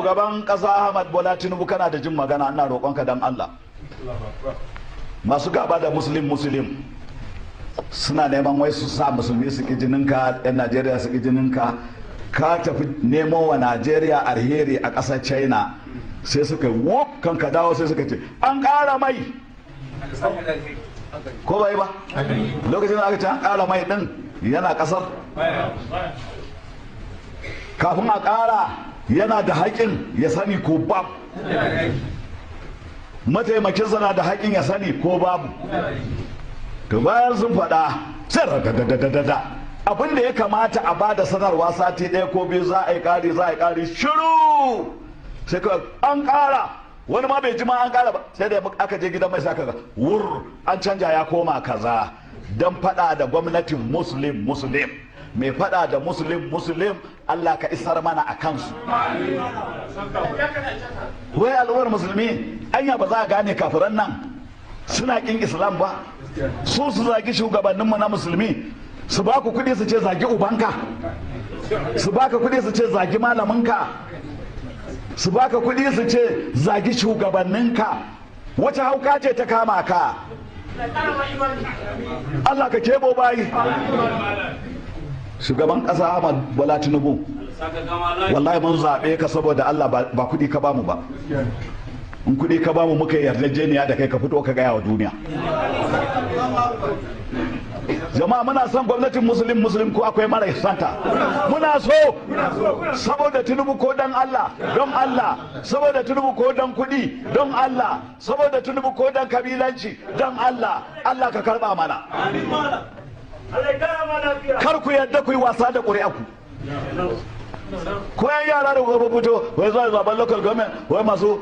shugaban kasa Ahmad Bola Tinubu kana da jin magana, ina roƙonka dan Allah. Masu gaba da muslim suna neman wai su sa musulmi su ki jininka, yan Najeriya su ki jininka. Ka tafi nemo wa Najeriya alheri a ƙasar China, sai suka wop kan ka dawo sai suka ce an ƙara mai, ko bai ba? Lokacin da aka ce an ƙara mai din yana ƙasar, kafin a ƙara yana da haƙin ya sani ko babu, mataimakinsa na da haƙin ya sani ko babu. To bayan sun faɗa sai radadadadada abin da ya kamata a ba da sanarwa sati ɗaya ko biyu za a yi ƙari shiru, sai kawai an ƙara, wani ma bai ji ma an ƙara ba, sai da aka je gidan mai sa kaga wur an canja ya koma kaza, don faɗa da gwamnatin muslim mai faɗa da muslim Allah ka isar mana a kansu. Wai al'ummar musulmi anya ba za a gane kafiran nan suna ƙin Islam ba, su zagi shugabanninmu na musulmi, su ba ku kuɗi su ce zagi ubanka, su ba ka kuɗi su ce zagi malaminka, su ba ka kuɗi su ce zagi shugabanninka. Wace hauka ce ta kama ka? Allah ka kebo bayi. Shugaban ƙasa Ahmad Bola Tinubu, wallahi mun zaɓe ka saboda Allah, ba kuɗi ka bamu ba. In kuɗi ka bamu muka yarjejeniya da kai, ka fito ka gaya wa duniya. Jama'a muna son gwamnatin muslim ko akwai mara santa? Muna so, saboda Tinubu ko dan Allah, don Allah, saboda Tinubu ko dan kuɗi, don Allah, saboda Tinubu ko dan kabilanci, don Allah. Allah ka karɓa mana. Kar ku yadda ku yi wasa da ƙuri'arku. Ko yan yara da gobe fito wai zuwa zaben local government, wai masu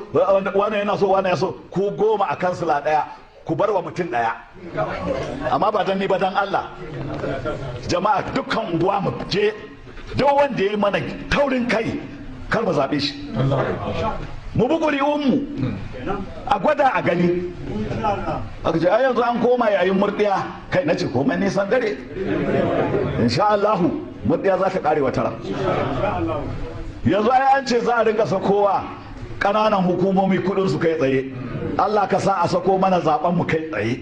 wani yana so wani ya so, ku 10 a kansila ɗaya, ku bar wa mutum ɗaya, amma ba dan ni ba dan Allah. Jama'a dukkan unguwa mu je, duk wanda ya yi mana taurin kai kar mu zaɓe shi, mu bi ƙuri'unmu a gwada a gani. Aka ce a yanzu an koma yayin murɗiya, kai na ce komai nisan dare, insha Allahu murɗiya za ta ƙare wata. Yanzu ai an ce za a rinka sakowa ƙananan hukumomi kuɗin su kai tsaye. Allah ka sa a sako mana zaben mu kai tsaye.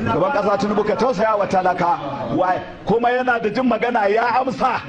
Gaban ƙasa Tinubu ka tausaya wa talaka, kuma yana da jin magana ya amsa.